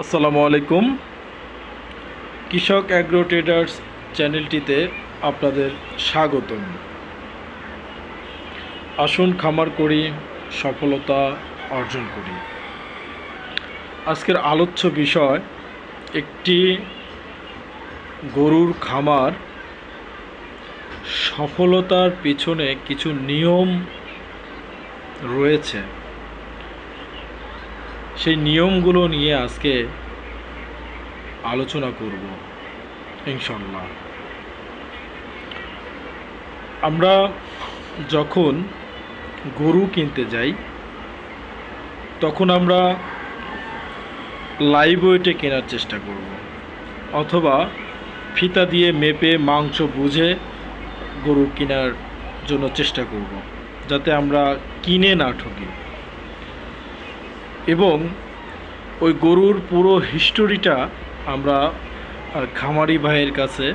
আসসালামু আলাইকুম। কৃষক অ্যাগ্রো ট্রেডার্স চ্যানেলটিতে আপনাদের স্বাগতম। আসুন খামার করি, সফলতা অর্জন করি। আজকের আলোচ্য বিষয় একটি গরুর খামার সফলতার পিছনে কিছু নিয়ম রয়েছে। সেই নিয়মগুলো নিয়ে আজকে আলোচনা করব ইনশাল্লাহ। আমরা যখন গরু কিনতে যাই তখন আমরা লাইভ ওয়েটে কেনার চেষ্টা করব, অথবা ফিতা দিয়ে মেপে মাংস বুঝে গরু কেনার জন্য চেষ্টা করব, যাতে আমরা কিনে না ঠকি। এবং ওই গরুর পুরো হিস্টোরিটা আমরা খামারি ভাইয়ের কাছে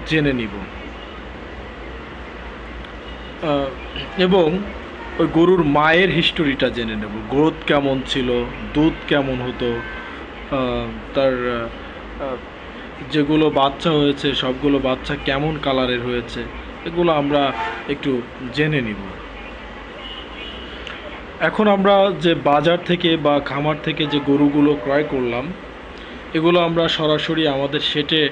জেনে নিব, এবং ওই গরুর মায়ের হিস্টোরিটা জেনে নেব। গ্রোথ কেমন ছিল, দুধ কেমন হতো, তার যেগুলো বাচ্চা হয়েছে সবগুলো বাচ্চা কেমন কালারের হয়েছে, এগুলো আমরা একটু জেনে নিব। এখন আমরা যে বাজার থেকে বা খামার থেকে যে গরুগুলো ক্রয় করলাম, এগুলো আমরা সরাসরি আমাদের শেডে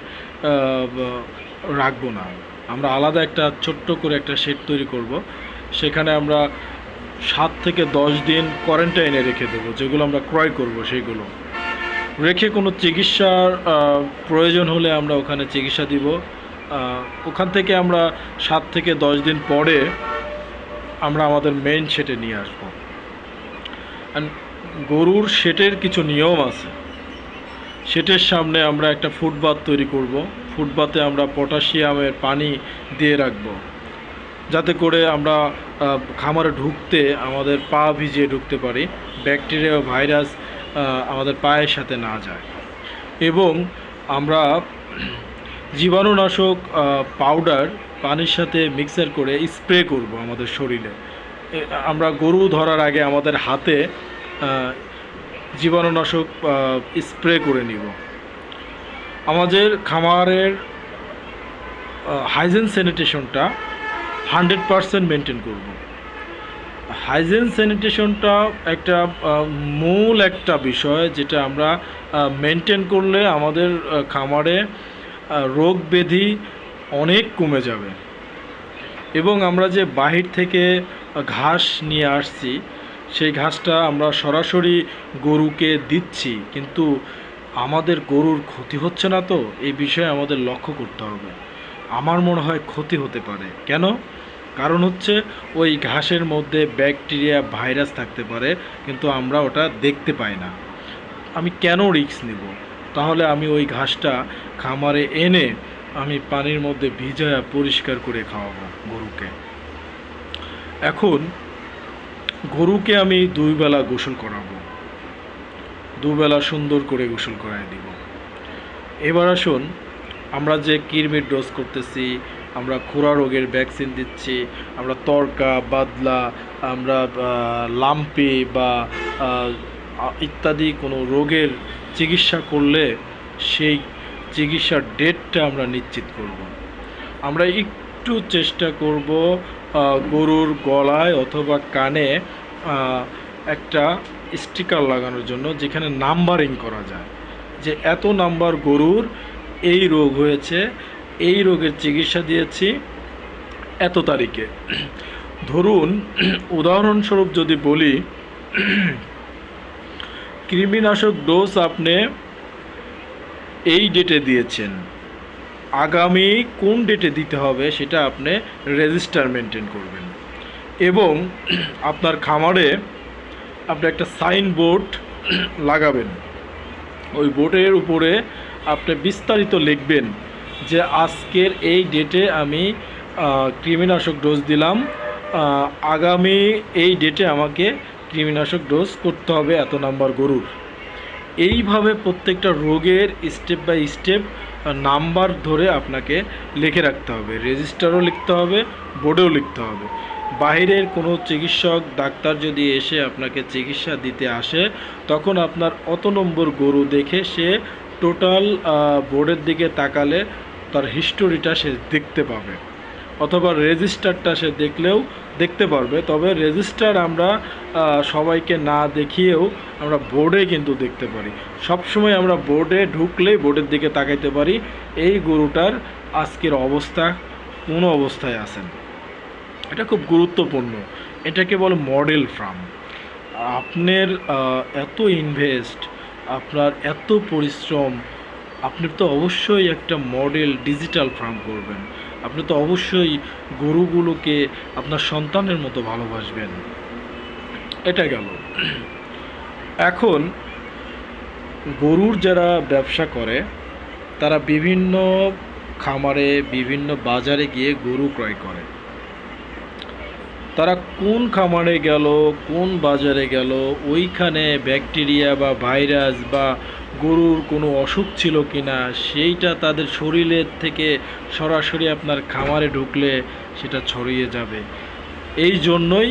রাখবো না। আমরা আলাদা একটা ছোট্ট করে একটা শেড তৈরি করব। সেখানে আমরা 7 থেকে 10 দিন কোয়ারেন্টাইনে রেখে দেবো। যেগুলো আমরা ক্রয় করব সেগুলো রেখে কোনো চিকিৎসার প্রয়োজন হলে আমরা ওখানে চিকিৎসা দিব। ওখান থেকে আমরা 7 থেকে 10 দিন পরে আমরা আমাদের মেইন শেডে নিয়ে আসবো। গরুর শেডের কিছু নিয়ম আছে। শেডের সামনে আমরা একটা ফুটবাথ তৈরি করব। ফুটবাথে আমরা পটাশিয়ামের পানি দিয়ে রাখব, যাতে করে আমরা খামারে ঢুকতে আমাদের পা ভিজিয়ে ঢুকতে পারি, ব্যাকটেরিয়া ও ভাইরাস আমাদের পায়ের সাথে না যায়। এবং আমরা জীবাণুনাশক পাউডার পানির সাথে মিক্সার করে স্প্রে করব আমাদের শরীরে। আমরা গরু ধরার আগে আমাদের হাতে জীবাণুনাশক স্প্রে করে নিব। আমাদের খামারের হাইজিন স্যানিটেশনটা 100% মেনটেন করব। হাইজিন স্যানিটেশনটা একটা মূল একটা বিষয়, যেটা আমরা মেনটেন করলে আমাদের খামারে রোগ ব্যাধি অনেক কমে যাবে। এবং আমরা যে বাহির থেকে ঘাস নিয়ে আসছি, সেই ঘাসটা আমরা সরাসরি গরুকে দিচ্ছি, কিন্তু আমাদের গরুর ক্ষতি হচ্ছে না তো, এই বিষয়ে আমাদের লক্ষ্য করতে হবে। আমার মনে হয় ক্ষতি হতে পারে। কেন? কারণ হচ্ছে ওই ঘাসের মধ্যে ব্যাকটেরিয়া ভাইরাস থাকতে পারে, কিন্তু আমরা ওটা দেখতে পাই না। আমি কেন রিস্ক নিব? তাহলে আমি ওই ঘাসটা খামারে এনে আমি পানির মধ্যে ভিজায়া পরিষ্কার করে খাওয়াবো গরুকে। এখন গরুকে আমি 2 বেলা গোসল করাবো, 2 বেলা সুন্দর করে গোসল করাই দিব। এবার আসুন, আমরা যে কৃমির ডোজ করতেছি, আমরা খুরা রোগের ভ্যাকসিন দিচ্ছি, আমরা তরকা বাদলা, আমরা লাম্পি বা ইত্যাদি কোনো রোগের চিকিৎসা করলে সেই চিকিৎসার ডেটটা আমরা নিশ্চিত করব। আমরা একটু চেষ্টা করব গরুর গলায় অথবা কানে একটা স্টিকার লাগানোর জন্য, যেখানে নাম্বারিং করা যায় যে এত নাম্বার গরুর এই রোগ হয়েছে, এই রোগের চিকিৎসা দিয়েছি এত তারিখে। ধরুন, উদাহরণস্বরূপ যদি বলি, কৃমিনাশক ডোজ আপনি এই ডেটে দিয়েছেন, আগামী কোন ডেটে দিতে হবে সেটা আপনি রেজিস্টার মেনটেন করবেন। এবং আপনার খামারে আপনি একটা সাইনবোর্ড লাগাবেন। ওই বোর্ডের উপরে আপনি বিস্তারিত লিখবেন যে আজকের এই ডেটে আমি কৃমিনাশক ডোজ দিলাম, আগামী এই ডেটে আমাকে কৃমিনাশক ডোজ করতে হবে এত নাম্বার গরুর। এইভাবে প্রত্যেকটা রোগের স্টেপ বাই স্টেপ নাম্বার ধরে আপনাকে লিখে রাখতে হবে। রেজিস্টারও লিখতে হবে, বোর্ডেও লিখতে হবে। বাইরের কোনো চিকিৎসক ডাক্তার যদি এসে আপনাকে চিকিৎসা দিতে আসে, তখন আপনার অত নম্বর গরু দেখে সে টোটাল বোর্ডের দিকে তাকালে তার হিস্টোরিটা সে দেখতে পাবে, অথবা রেজিস্টারটা সে দেখলেও দেখতে পারবে। তবে রেজিস্টার আমরা সবাইকে না দেখিয়েও আমরা বোর্ডে কিন্তু দেখতে পারি। সবসময় আমরা বোর্ডে ঢুকলেই বোর্ডের দিকে তাকাইতে পারি এই গরুটার আজকের অবস্থা কোন অবস্থায় আছেন। এটা খুব গুরুত্বপূর্ণ। এটাকে বলে মডেল ফার্ম। আপনার এত ইনভেস্ট, আপনার এত পরিশ্রম, আপনি তো অবশ্যই একটা মডেল ডিজিটাল ফার্ম করবেন। আপনি তো অবশ্যই গরুগুলোকে আপনার সন্তানের মতো ভালোবাসবেন। এটা গেল। এখন গরুর যারা ব্যবসা করে তারা বিভিন্ন খামারে, বিভিন্ন বাজারে গিয়ে গরু ক্রয় করে। তারা কোন খামারে গেল, কোন বাজারে গেল, ওইখানে ব্যাকটেরিয়া বা ভাইরাস বা গরুর কোনো অসুখ ছিল কিনা সেইটা তাদের শরীরের থেকে সরাসরি আপনার খামারে ঢুকলে সেটা ছড়িয়ে যাবে। এই জন্যই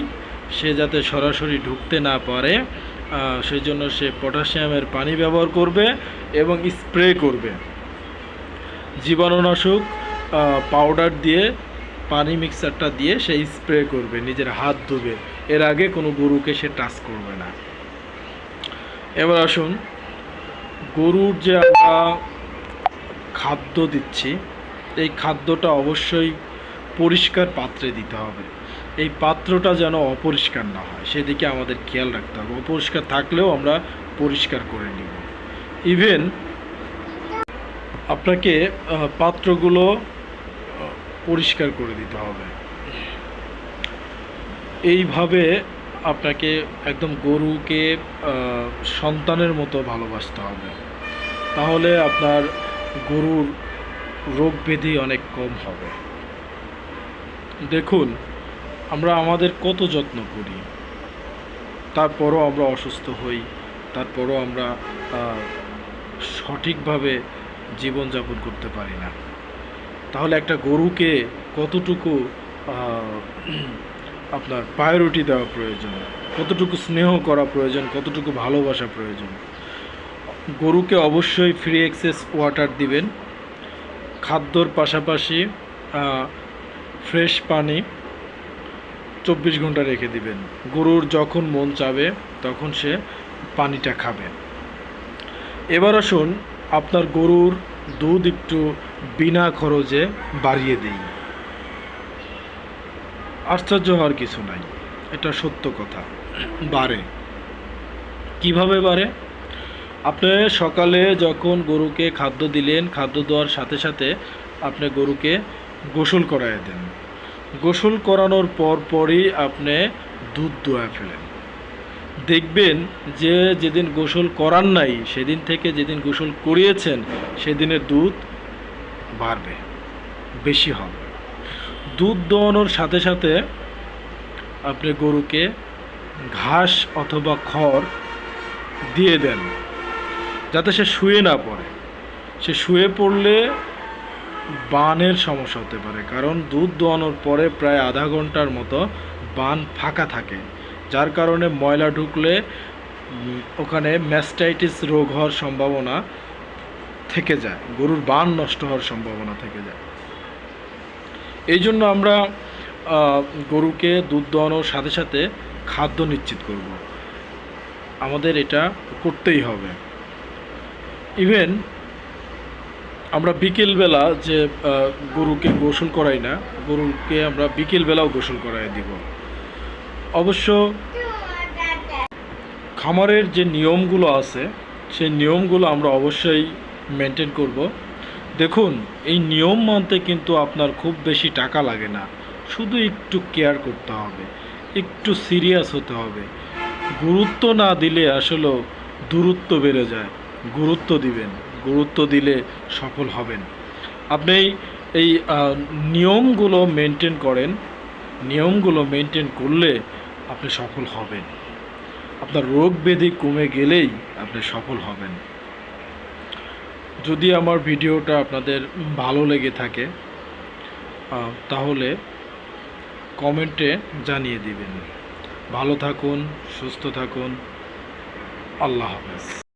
সে যাতে সরাসরি ঢুকতে না পারে, সেই জন্য সে পটাশিয়ামের পানি ব্যবহার করবে এবং স্প্রে করবে জীবাণুনাশক পাউডার দিয়ে, পানি মিক্সারটা দিয়ে সে স্প্রে করবে, নিজের হাত ধুবে। এর আগে কোনো গরুকে সে টাচ করবে না। এবার আসুন, গরুর যে আমরা খাদ্য দিচ্ছি, এই খাদ্যটা অবশ্যই পরিষ্কার পাত্রে দিতে হবে। এই পাত্রটা যেন অপরিষ্কার না হয় সেদিকে আমাদের খেয়াল রাখতে হবে। অপরিষ্কার থাকলেও আমরা পরিষ্কার করে নিব। ইভেন আপনাকে পাত্রগুলো পরিষ্কার করে দিতে হবে। এইভাবে আপনাকে একদম গরুকে সন্তানের মতো ভালোবাসতে হবে। তাহলে আপনার গরুর রোগ ব্যাধি অনেক কম হবে। দেখুন, আমরা আমাদের কত যত্ন করি, তারপরও আমরা অসুস্থ হই, তারপরও আমরা সঠিকভাবে জীবনযাপন করতে পারি না। তাহলে একটা গরুকে কতটুকু আপনার প্রায়োরিটি দেওয়া প্রয়োজন, কতটুকু স্নেহ করা প্রয়োজন, কতটুকু ভালোবাসা প্রয়োজন। গরুকে অবশ্যই ফ্রি অ্যাক্সেস ওয়াটার দিবেন। খাদ্যর পাশাপাশি ফ্রেশ পানি 24 ঘন্টা রেখে দিবেন। গরুর যখন মন চাবে তখন সে পানিটা খাবে। এবার আসুন, আপনার গরুর দুধ একটু বিনা খরচে বাড়িয়ে দিই। আশ্চর্য হওয়ার কিছু নাই, এটা সত্য কথা। বাড়ে। কিভাবে বাড়ে? আপনি সকালে যখন গরুকে খাদ্য দিলেন, খাদ্য দেওয়ার সাথে সাথে আপনি গরুকে গোসল করায় দেন। গোসল করানোর পরই আপনি দুধ দোয়া ফেলেন। দেখবেন যে যেদিন গোসল করান নাই সেদিন থেকে যেদিন গোসল করিয়েছেন সেদিনের দুধ বাড়বে, বেশি হবে। দুধ দোয়ানোর সাথে সাথে আপনি গরুকে ঘাস অথবা খড় দিয়ে দেন, যাতে সে শুয়ে না পড়ে। সে শুয়ে পড়লে বানের সমস্যা হতে পারে, কারণ দুধ দোয়ানোর পরে প্রায় আধা ঘন্টার মতো বান ফাঁকা থাকে, যার কারণে ময়লা ঢুকলে ওখানে ম্যাস্টাইটিস রোগ হওয়ার সম্ভাবনা থেকে যায়, গরুর বান নষ্ট হওয়ার সম্ভাবনা থেকে যায়। এই জন্য আমরা গরুকে দুধ দোয়ানোর সাথে সাথে খাদ্য নিশ্চিত করব, আমাদের এটা করতেই হবে। ইভেন আমরা বিকেলবেলা যে গরুকে গোসল করাই না, গরুকে আমরা বিকেলবেলাও গোসল করাই দিব। অবশ্য খামারের যে নিয়মগুলো আছে সেই নিয়মগুলো আমরা অবশ্যই মেনটেন করব। দেখুন, এই নিয়ম মানতে কিন্তু আপনার খুব বেশি টাকা লাগে না, শুধু একটু কেয়ার করতে হবে, একটু সিরিয়াস হতে হবে। গুরুত্ব না দিলে আসলে দূরত্ব বেড়ে যায়। গুরুত্ব দিবেন, গুরুত্ব দিলে সফল হবেন। আপনি এই নিয়মগুলো মেনটেন করেন, নিয়মগুলো মেনটেন করলে আপনি সফল হবেন। আপনার রোগ ব্যাধি কমে গেলেই আপনি সফল হবেন। যদি আমার ভিডিওটা আপনাদের ভালো লেগে থাকে তাহলে কমেন্টে জানিয়ে দিবেন। ভালো থাকুন, সুস্থ থাকুন। আল্লাহ হাফেজ।